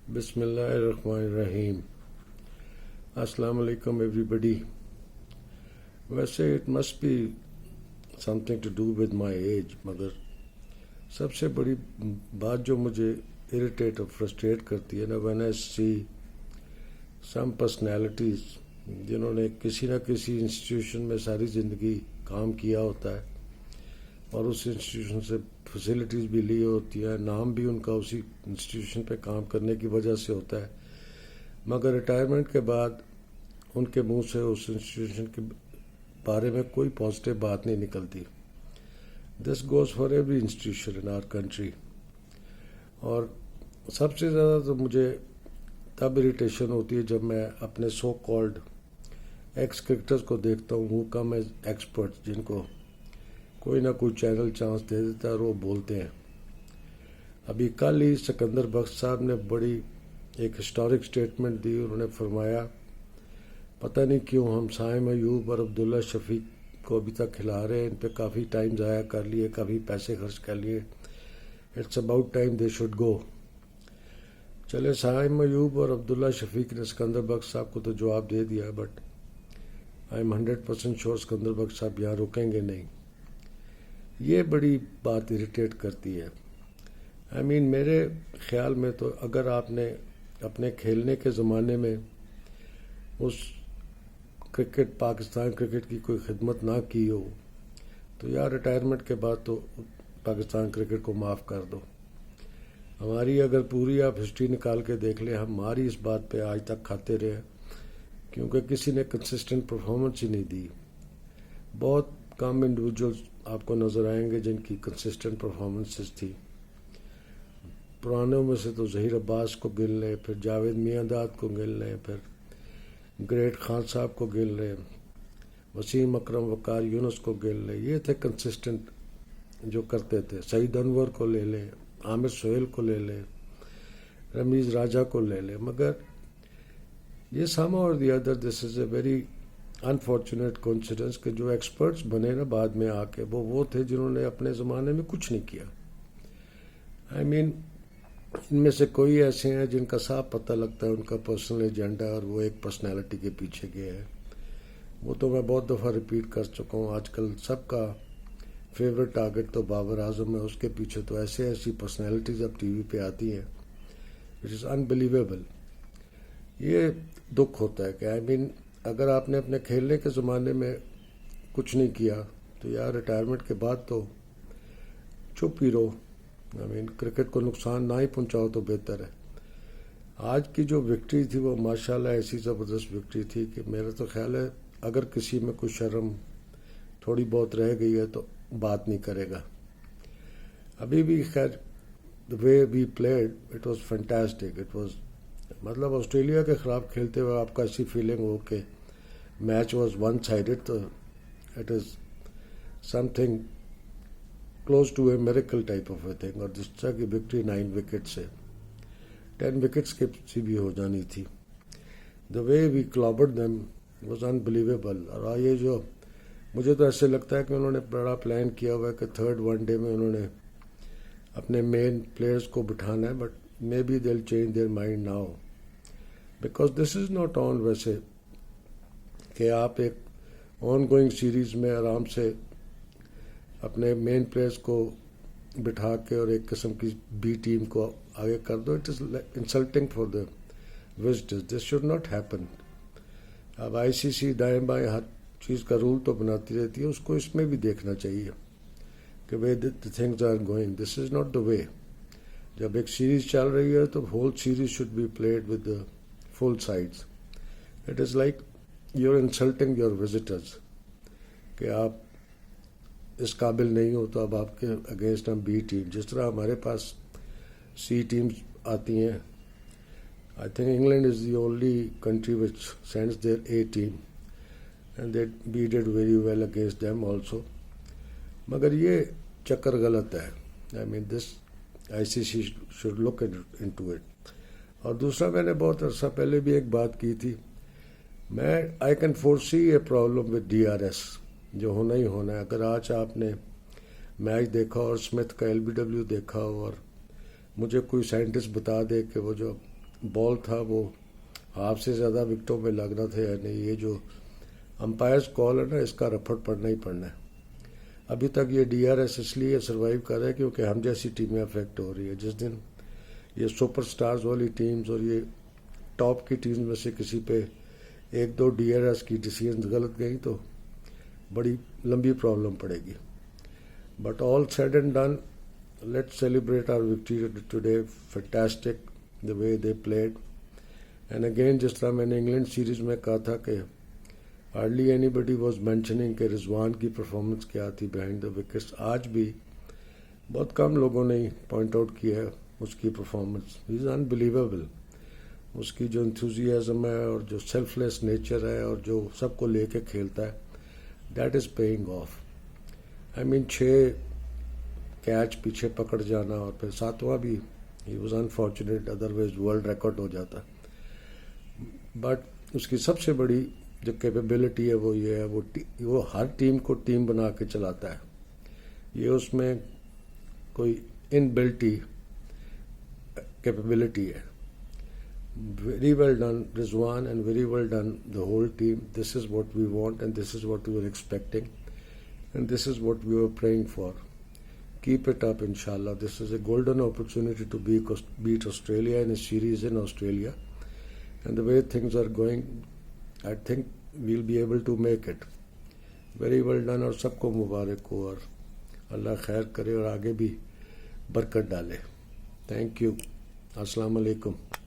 बिस्मिल्लाहिर्रहमानिर्रहीम। अस्सलाम वालेकुम एवरीबडी। वैसे it must be something to do with my age, मगर सबसे बड़ी बात जो मुझे इरिटेट और फ्रस्ट्रेट करती है ना, when I C some personalities जिन्होंने किसी न किसी इंस्टीट्यूशन में सारी ज़िंदगी काम किया होता है और उस इंस्टीट्यूशन से फैसिलिटीज़ भी ली होती है, नाम भी उनका उसी इंस्टीट्यूशन पे काम करने की वजह से होता है, मगर रिटायरमेंट के बाद उनके मुंह से उस इंस्टीट्यूशन के बारे में कोई पॉजिटिव बात नहीं निकलती। This goes for every institution in our country. और सबसे ज़्यादा तो मुझे तब इरिटेशन होती है जब मैं अपने सो कॉल्ड एक्स क्रिकेटर्स को देखता हूँ हु कम एज एक्सपर्ट, जिनको कोई ना कोई चैनल चांस दे देता है और वो बोलते हैं। अभी कल ही सिकंदर बख्श साहब ने बड़ी एक हिस्टोरिक स्टेटमेंट दी। उन्होंने फरमाया पता नहीं क्यों हम साइम अयूब और अब्दुल्ला शफीक को अभी तक खिला रहे हैं, इन पे काफ़ी टाइम ज़ाया कर लिए, काफ़ी पैसे खर्च कर लिए, it's about time they should go. चले, साइम अयूब और अब्दुल्ला शफीक ने सिकंदर बख्श साहब को तो जवाब दे दिया, but I am 100% sure Sikandar Bakhsh साहब यहाँ रुकेंगे नहीं। ये बड़ी बात इरिटेट करती है। आई मीन मेरे ख्याल में तो अगर आपने अपने खेलने के ज़माने में उस क्रिकेट, पाकिस्तान क्रिकेट की कोई खिदमत ना की हो तो यार रिटायरमेंट के बाद तो पाकिस्तान क्रिकेट को माफ़ कर दो। हमारी अगर पूरी आप हिस्ट्री निकाल के देख लें, हमारी इस बात पे आज तक खाते रहे क्योंकि किसी ने कंसिस्टेंट परफॉर्मेंस ही नहीं दी। बहुत कम इंडिविजुअल्स आपको नज़र आएंगे जिनकी कंसिस्टेंट परफॉर्मेंसेस थी। पुरानों में से तो ज़हीर अब्बास को गिन लें, फिर जावेद मियांदाद को गिन लें, फिर ग्रेट खान साहब को गिन लें, वसीम अकरम, वकार यूनुस को गिन लें, ये थे कंसिस्टेंट जो करते थे। सईद अनवर को ले लें, आमिर सोहेल को ले लें, रमीज़ राजा को ले लें। मगर ये सम और the other this is a very unfortunate coincidence कि जो एक्सपर्ट्स बने ना बाद में आके, वो थे जिन्होंने अपने ज़माने में कुछ नहीं किया। आई मीन इनमें से कोई ऐसे हैं जिनका साफ पता लगता है उनका पर्सनल एजेंडा और वो एक पर्सनैलिटी के पीछे गए हैं। वो तो मैं बहुत दफ़ा रिपीट कर चुका हूँ। आजकल सबका फेवरेट टारगेट तो बाबर आजम है, उसके पीछे तो ऐसे ऐसी पर्सनैलिटीज़ अब टीवी पे आती हैं विच इज़ अनबिलीवेबल। ये दुख होता है कि आई मीन अगर आपने अपने खेलने के ज़माने में कुछ नहीं किया तो यार रिटायरमेंट के बाद तो चुप ही रहो। आई मीन क्रिकेट को नुकसान ना ही पहुंचाओ तो बेहतर है। आज की जो विक्ट्री थी वो माशाल्लाह ऐसी ज़बरदस्त विक्ट्री थी कि मेरा तो ख्याल है अगर किसी में कुछ शर्म थोड़ी बहुत रह गई है तो बात नहीं करेगा। अभी भी खैर the way we played it was fantastic. It was मतलब ऑस्ट्रेलिया के ख़िलाफ़ खेलते हुए आपका ऐसी फीलिंग हो कि मैच वाज वन साइडेड, तो it is something close to a miracle type of a thing. और जिस तरह की विक्ट्री 9 विकेट से 10 विकेट्स की भी हो जानी थी। The way we clobbered them was unbelievable. और ये जो मुझे तो ऐसे लगता है कि उन्होंने बड़ा प्लान किया हुआ है कि थर्ड वनडे में उन्होंने अपने मेन प्लेयर्स को बिठाना है, but may be they will change their mind now because this is not on. वैसे कि आप एक ऑन गोइंग सीरीज़ में आराम से अपने मेन प्लेयर्स को बिठा के और एक किस्म की बी टीम को आगे कर दो, it is insulting for the visitors. This should not happen. अब आईसीसी दाएं बाएं हर चीज़ का रूल तो बनाती रहती है, उसको इसमें भी देखना चाहिए कि way the things are going, this is not the way. जब एक सीरीज़ चल रही है तो whole series should be played with the full sides. It is like you are insulting your visitors कि आप इस काबिल नहीं हो तो अब आपके अगेंस्ट हम बी टीम, जिस तरह हमारे पास सी टीम्स आती हैं। I think England is the only country which sends there a team and they be did very well against them also. मगर ये चक्कर गलत है। I mean this ICC should look into it. और दूसरा, मैंने बहुत अर्सा पहले भी एक बात की थी, मैं I can foresee a problem with DRS जो होना ही होना है। अगर आज आपने मैच देखा और स्मिथ का एलबीडब्ल्यू देखा और मुझे कोई साइंटिस्ट बता दे कि वो जो بال تھا وہ ہاف سے زیادہ وکٹوں پہ لگنا تھا یا نہیں. یہ جو امپائرز کال ہے نا اس کا رپورٹ پڑھنا ہی پڑنا ہے. ابھی تک یہ ڈی آر ایس اس لیے سروائیو کر رہا ہے کیونکہ ہم جیسی ٹیمیں افیکٹ ہو رہی ہے. جس دن یہ سپر سٹارز والی ٹیمز اور یہ ٹاپ کی ٹیمز میں سے کسی پہ ایک دو ڈی آر ایس کی ڈیسیژنز غلط گئیں تو بڑی لمبی پرابلم پڑے گی. But all said and done, let's celebrate our victory today. Fantastic the way they played. And again, جس طرح میں نے انگلینڈ سیریز میں کہا تھا کہ hardly anybody was mentioning کہ رضوان کی پرفارمنس کیا تھی behind the wickets. آج بھی بہت کم لوگوں نے پوائنٹ آؤٹ کیا ہے اس کی پرفارمنس. ہی از unbelievable. اس کی جو انتھوزیازم ہے اور جو سیلف لیس نیچر ہے اور جو سب کو لے کے کھیلتا ہے, that is paying off. I mean 6 catch پیچھے پکڑ جانا اور پھر 7واں بھی ہی was unfortunate, otherwise world record ہو جاتا. بٹ اس کی سب سے بڑی جو کیپیبلٹی ہے وہ یہ ہے وہ ہر ٹیم کو ٹیم بنا کے چلاتا ہے. یہ اس میں کوئی ان بلٹی کیپیبلٹی ہے. Very well done Rizwan and very well done the whole team. This is what we want and this is what we are expecting and this is what we are praying for. Keep it up, inshallah. This is a golden opportunity to beat Australia in a series in Australia. And the way things are going, I think we'll be able to make it. Very well done اور سب کو مبارک ہو اور اللہ خیر کرے اور آگے بھی برکت ڈالے. Thank you. السلام علیکم.